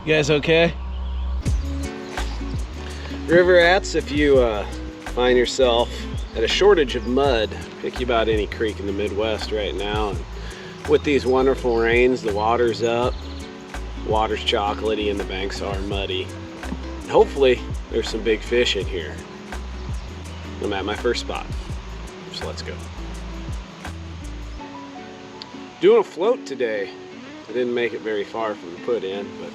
You guys okay? River rats, if you find yourself at a shortage of mud, pick you about any creek in the Midwest right now. And with these wonderful rains, the water's up, water's chocolatey, and the banks are muddy. And hopefully, there's some big fish in here. I'm at my first spot, so let's go. Doing a float today. I didn't make it very far from the put in, but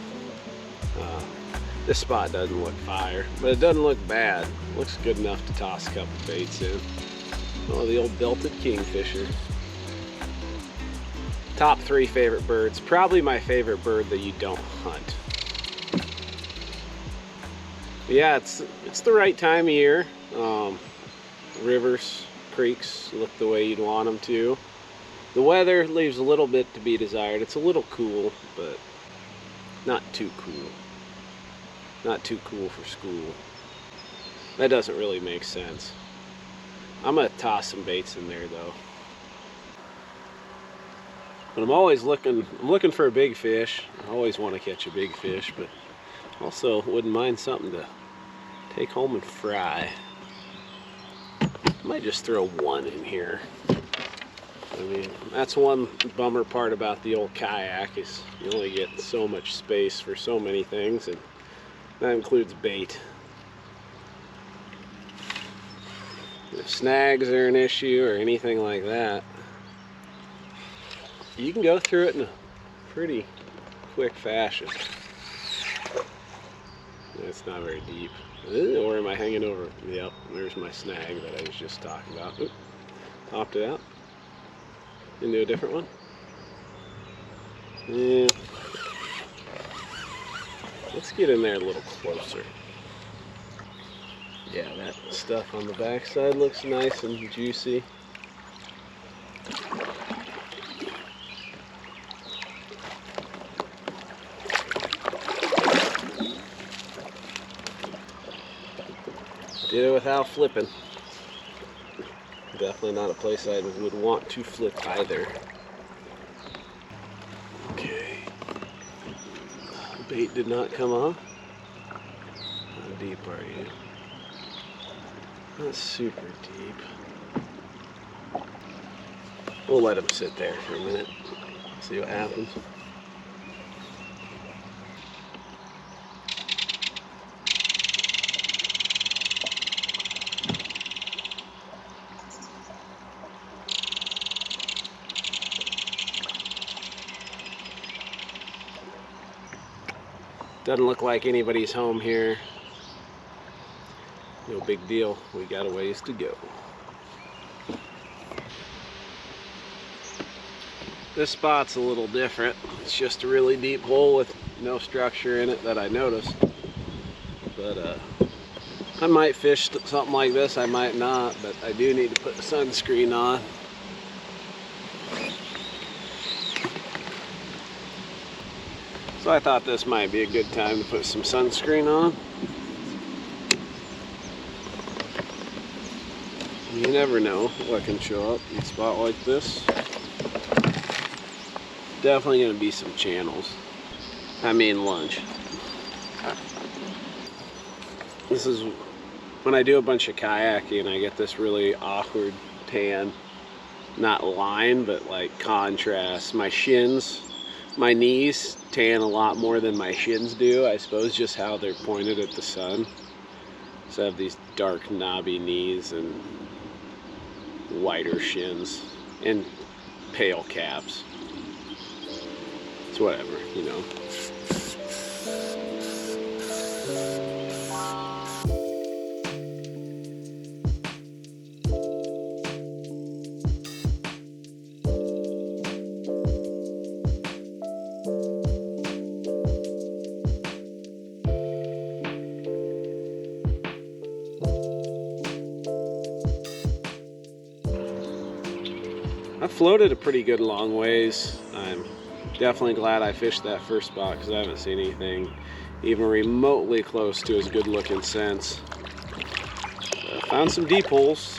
this spot doesn't look fire, but it doesn't look bad. It looks good enough to toss a couple baits in. Oh, the old belted kingfisher. Top 3 favorite birds. Probably my favorite bird that you don't hunt. But yeah, it's the right time of year. Rivers, creeks look the way you'd want them to. The weather leaves a little bit to be desired. It's a little cool, but not too cool. Not too cool for school. That doesn't really make sense. I'm gonna toss some baits in there though. But I'm always looking for a big fish. I always want to catch a big fish, but also wouldn't mind something to take home and fry. I might just throw one in here. I mean, that's one bummer part about the old kayak is you only get so much space for so many things, and that includes bait. If snags are an issue or anything like that, you can go through it in a pretty quick fashion. It's not very deep. Or am I hanging over? Yep, there's my snag that I was just talking about. Oop, popped it out. Into a different one. Yeah. Let's get in there a little closer. Yeah, that stuff on the backside looks nice and juicy. Did it without flipping. Definitely not a place I would want to flip either. Okay. Bait did not come off. How deep are you? Not super deep. We'll let him sit there for a minute. See what happens. Doesn't look like anybody's home here. No big deal. We got a ways to go. This spot's a little different. It's just a really deep hole with no structure in it that I noticed. But I might fish something like this, I might not, but I do need to put the sunscreen on. So I thought this might be a good time to put some sunscreen on. You never know what can show up in a spot like this. Definitely going to be some channels. I mean lunch. This is when I do a bunch of kayaking, I get this really awkward tan. Not line, but like contrast. My shins, my knees tan a lot more than my shins do. I suppose just how they're pointed at the sun. So I have these dark knobby knees and whiter shins and pale calves. It's whatever, you know. I floated a pretty good long ways. I'm definitely glad I fished that first spot because I haven't seen anything even remotely close to as good looking since. Found some deep holes,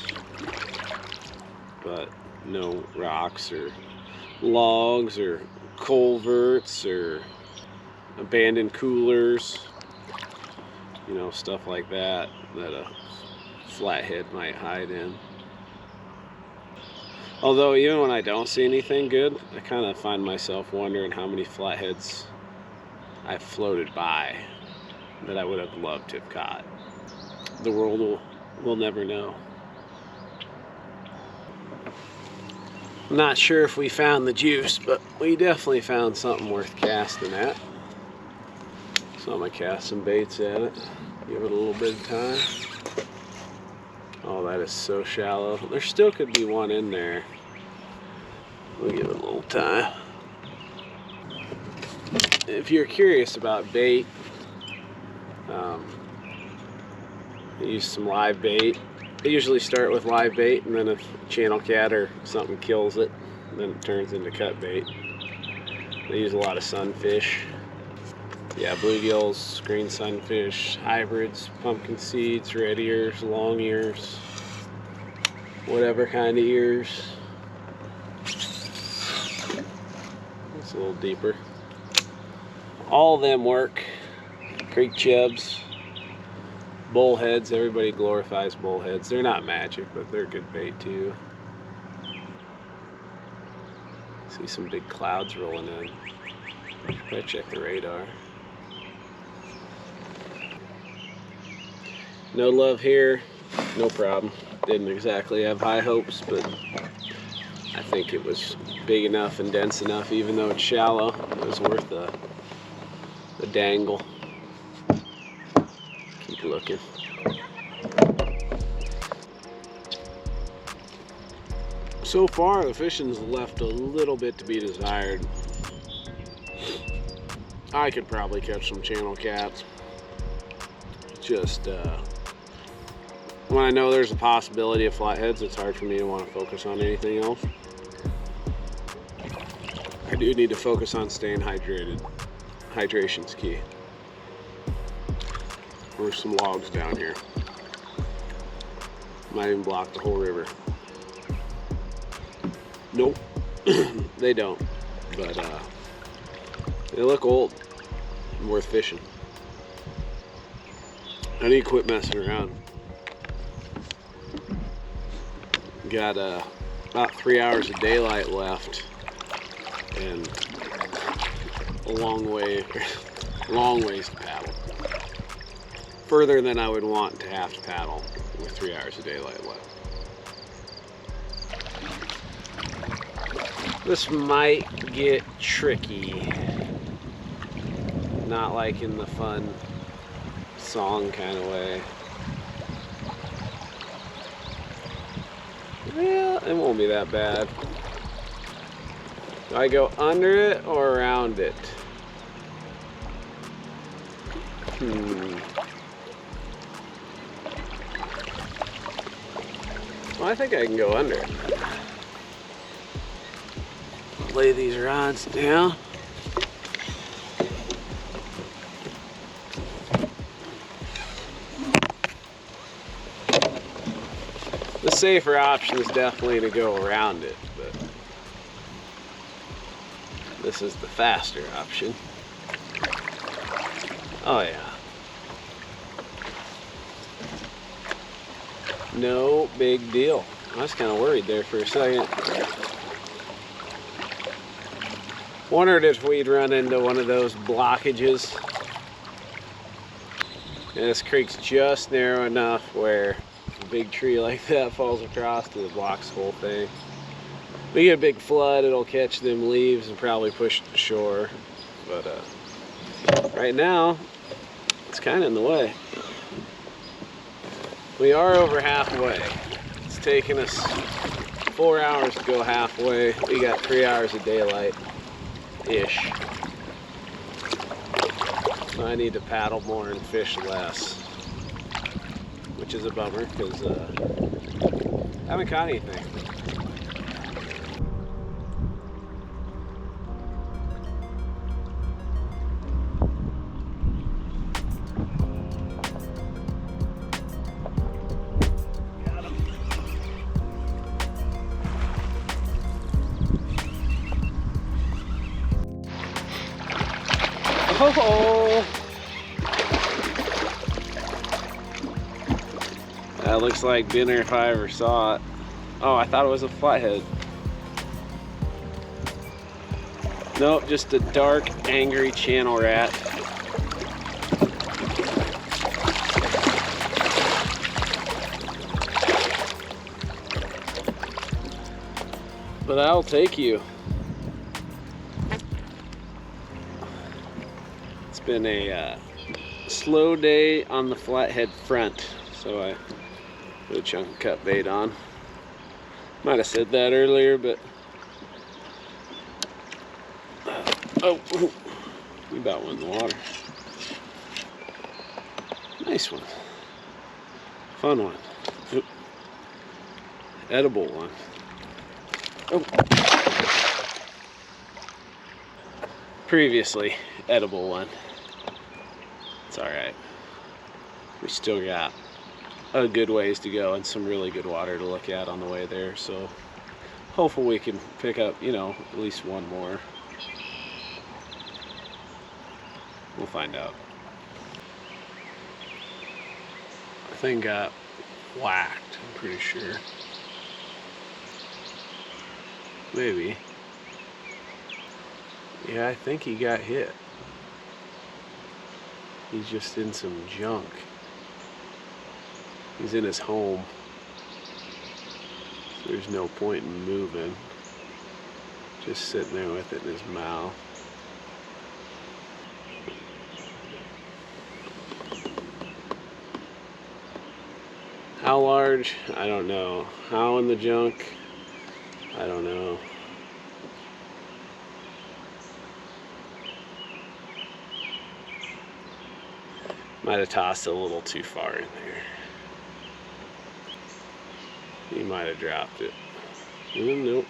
but no rocks or logs or culverts or abandoned coolers, you know, stuff like that that a flathead might hide in. Although even when I don't see anything good, I kind of find myself wondering how many flatheads I've floated by that I would have loved to have caught. The world will never know. I'm not sure if we found the juice, but we definitely found something worth casting at. So I'm gonna cast some baits at it, give it a little bit of time. Oh, that is so shallow. There still could be one in there. We'll give it a little time. If you're curious about bait, I use some live bait. I usually start with live bait, and then if channel cat or something kills it, then it turns into cut bait. I use a lot of sunfish. Yeah, bluegills, green sunfish, hybrids, pumpkin seeds, red ears, long ears, whatever kind of ears. It's a little deeper. All of them work. Creek chubs, bullheads. Everybody glorifies bullheads. They're not magic, but they're good bait too. See some big clouds rolling in. Probably check the radar. No love here, no problem. Didn't exactly have high hopes, but I think it was big enough and dense enough, even though it's shallow. It was worth the dangle. Keep looking. So far, the fishing's left a little bit to be desired. I could probably catch some channel cats. Just when I know there's a possibility of flatheads, it's hard for me to want to focus on anything else. I do need to focus on staying hydrated. Hydration's key. There's some logs down here. Might even block the whole river. Nope, they don't. But they look old and worth fishing. I need to quit messing around. Got about 3 hours of daylight left, and a long ways to paddle. Further than I would want to have to paddle with 3 hours of daylight left. This might get tricky. Not like in the fun song kind of way. Well, it won't be that bad. Do I go under it or around it? Well, I think I can go under it. Lay these rods down. The safer option is definitely to go around it, but this is the faster option. Oh yeah. No big deal. I was kind of worried there for a second. Wondered if we'd run into one of those blockages. And this creek's just narrow enough where a big tree like that falls across and it blocks the whole thing. We get a big flood, it'll catch them leaves and probably push it to shore. But right now, it's kind of in the way. We are over halfway. It's taken us 4 hours to go halfway. We got 3 hours of daylight-ish. So I need to paddle more and fish less, which is a bummer because I haven't caught anything. Oh! That looks like dinner if I ever saw it. Oh, I thought it was a flathead. Nope, just a dark, angry channel rat. But I'll take you. It's been a slow day on the flathead front, so I put a chunk of cut bait on. Might have said that earlier, but oh, we about went in the water. Nice one, fun one. Oop. Edible one. Oh. Previously edible one. It's all right. We still got a good ways to go and some really good water to look at on the way there, so hopefully we can pick up, you know, at least one more. We'll find out. I think got whacked, I'm pretty sure. Maybe. Yeah, I think he got hit. He's just in some junk. He's in his home. So there's no point in moving. Just sitting there with it in his mouth. How large? I don't know. How in the junk? I don't know. Might have tossed a little too far in there. He might have dropped it. Nope.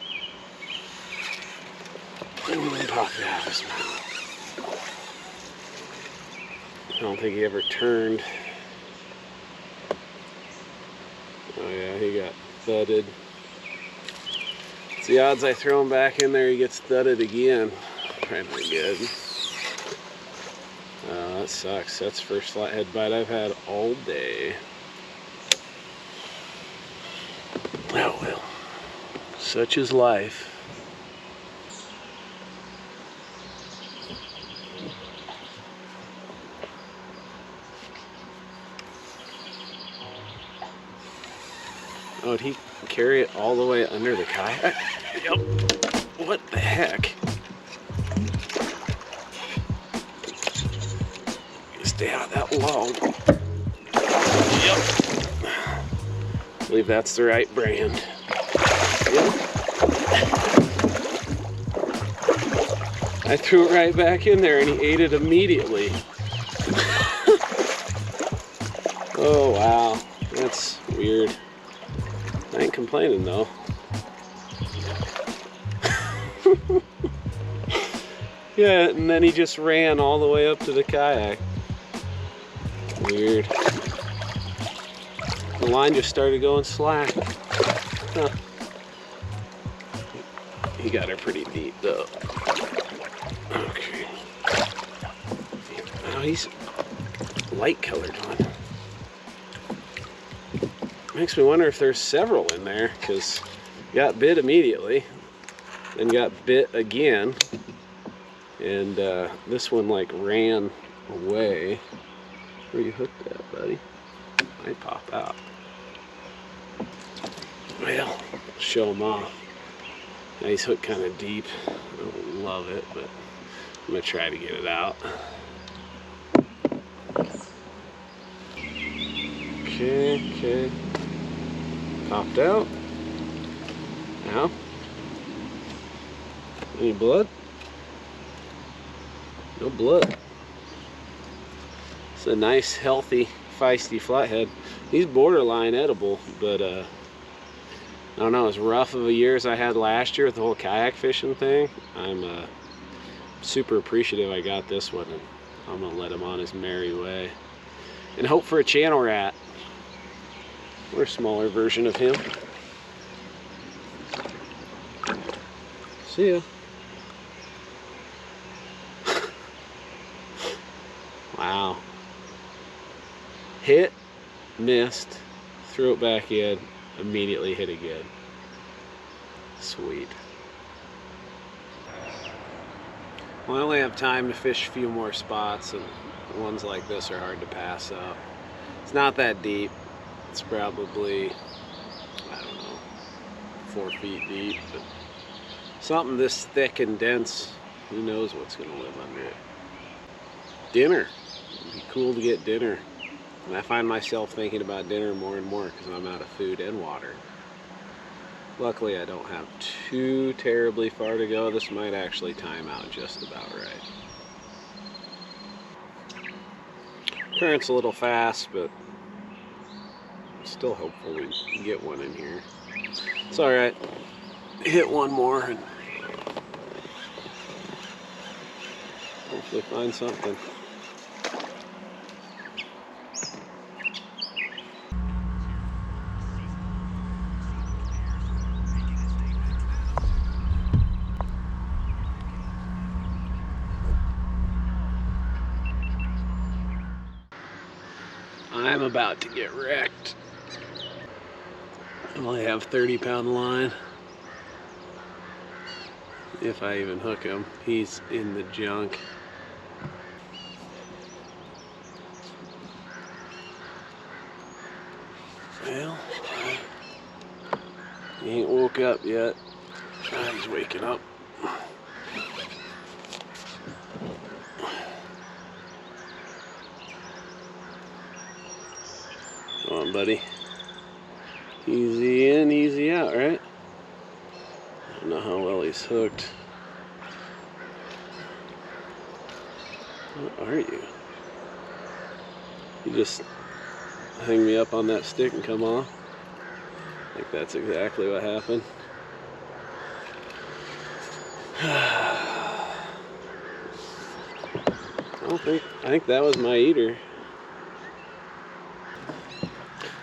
Pop it out of his mouth. I don't think he ever turned. Oh yeah, he got thudded. It's the odds I throw him back in there, he gets thudded again. Probably good. That sucks. That's the first flathead bite I've had all day. Oh well, such is life. Oh, did he carry it all the way under the kayak? Yep. What the heck? Stay out of that log. Yep. I believe that's the right brand. Yep. I threw it right back in there and he ate it immediately. Oh wow, that's weird. I ain't complaining though. Yeah, and then he just ran all the way up to the kayak. Weird. The line just started going slack. Huh. He got her pretty deep though. Okay. Oh, he's light colored one. Makes me wonder if there's several in there, because got bit immediately, then got bit again, and this one like ran away. Where you hooked at, buddy? Might pop out. Well, show him off. Now he's hooked kind of deep. I don't love it, but I'm gonna try to get it out. Okay. Popped out. Now, any blood? No blood. It's a nice, healthy, feisty flathead. He's borderline edible, but I don't know, as rough of a year as I had last year with the whole kayak fishing thing, I'm super appreciative I got this one, and I'm gonna let him on his merry way and hope for a channel rat or a smaller version of him. See ya. Wow. Hit, missed, threw it back in, immediately hit again. Sweet. Well, I only have time to fish a few more spots, and ones like this are hard to pass up. It's not that deep. It's probably, I don't know, 4 feet deep, but something this thick and dense, who knows what's going to live under it. Dinner. It'd be cool to get dinner. And I find myself thinking about dinner more and more because I'm out of food and water. Luckily, I don't have too terribly far to go. This might actually time out just about right. Current's a little fast, but still hopeful we can get one in here. It's all right. Hit one more and hopefully find something. I'm about to get wrecked. I only have 30-pound line. If I even hook him, he's in the junk. Well, he ain't woke up yet. He's waking up. Come on, buddy. Easy in, easy out, right? I don't know how well he's hooked. What are you? You just hang me up on that stick and come off? I think that's exactly what happened. I think that was my eater.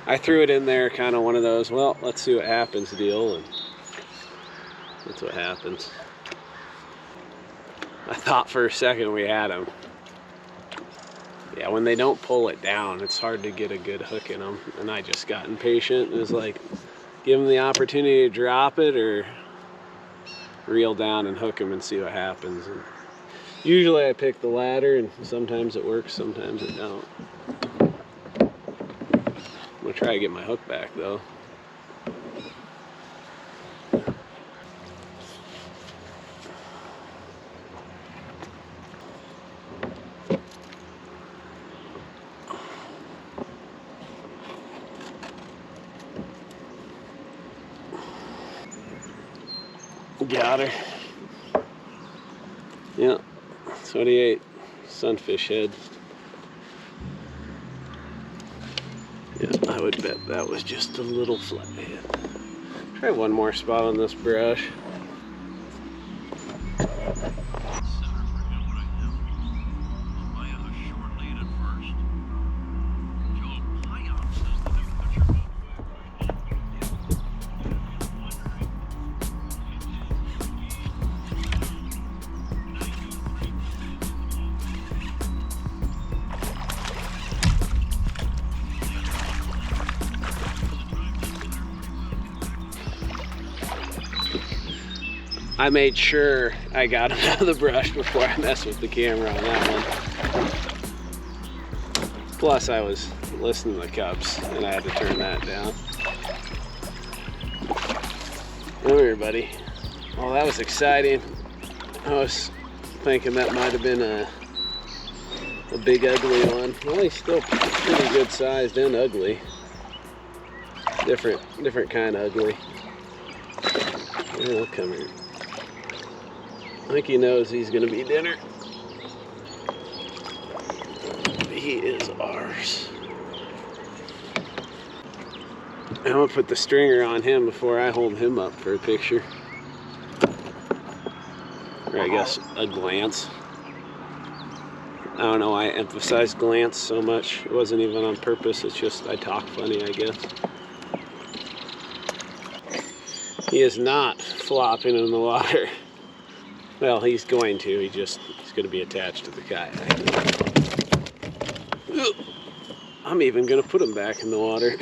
I threw it in there, kind of one of those, well, let's see what happens deal, and that's what happens. I thought for a second we had him. Yeah, when they don't pull it down, it's hard to get a good hook in them, and I just got impatient. It was like, give them the opportunity to drop it or reel down and hook them and see what happens. And usually I pick the latter, and sometimes it works, sometimes it don't. I'm gonna try to get my hook back though. Got her. Yeah, that's what he ate. Sunfish head. Yeah, I would bet that was just a little flathead. Try one more spot on this brush. I made sure I got him out of the brush before I messed with the camera on that one. Plus I was listening to the cups and I had to turn that down. Come here, buddy. Oh, that was exciting. I was thinking that might have been a big ugly one. Well, he's still pretty good sized and ugly. Different kind of ugly. Yeah, come here. I think he knows he's gonna be dinner. He is ours. I'm gonna put the stringer on him before I hold him up for a picture. Or I guess a glance. I don't know why I emphasize glance so much. It wasn't even on purpose, it's just I talk funny, I guess. He is not flopping in the water. Well, he's going to. He's going to be attached to the kayak. I'm even gonna put them back in the water.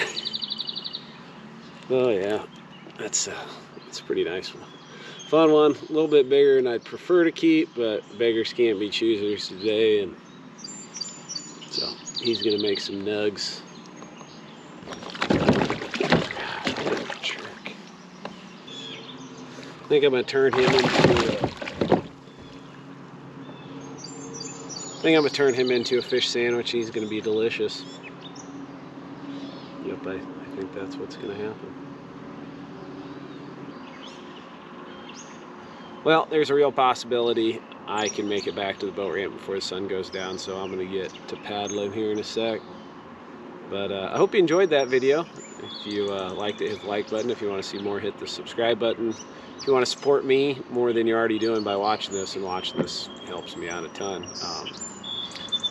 Oh yeah, that's a pretty nice one. Fun one, a little bit bigger than I'd prefer to keep, but beggars can't be choosers today, and so he's gonna make some nugs. Jerk. I think I'm gonna turn him into a fish sandwich. He's gonna be delicious. Yep, I think that's what's gonna happen. Well, there's a real possibility I can make it back to the boat ramp before the sun goes down, so I'm gonna get to paddling here in a sec. But I hope you enjoyed that video. If you liked it, hit the like button. If you want to see more, hit the subscribe button. If you want to support me more than you're already doing by watching this, and watching this helps me out a ton.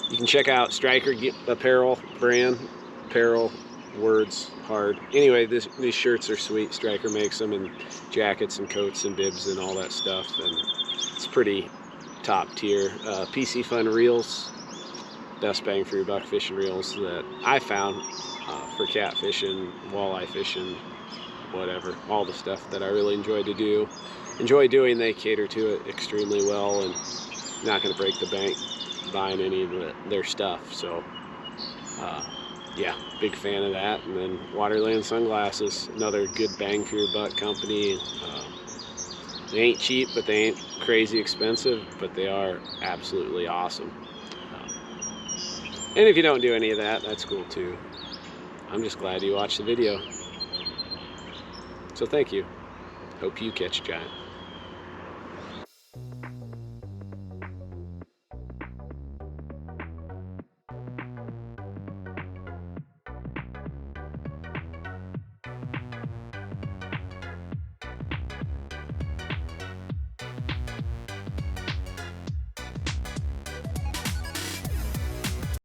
You can check out Striker Apparel brand. Apparel, words, hard. Anyway, these shirts are sweet. Striker makes them, and jackets and coats and bibs and all that stuff. And it's pretty top tier. PC Fun reels. Best bang for your buck fishing reels that I found for catfishing, walleye fishing, whatever, all the stuff that I really enjoy doing. They cater to it extremely well, and not going to break the bank buying any of their stuff. So yeah, big fan of that. And then Waterland Sunglasses, another good bang for your buck company. They ain't cheap, but they ain't crazy expensive, but they are absolutely awesome. And if you don't do any of that, that's cool too. I'm just glad you watched the video. So thank you. Hope you catch a giant.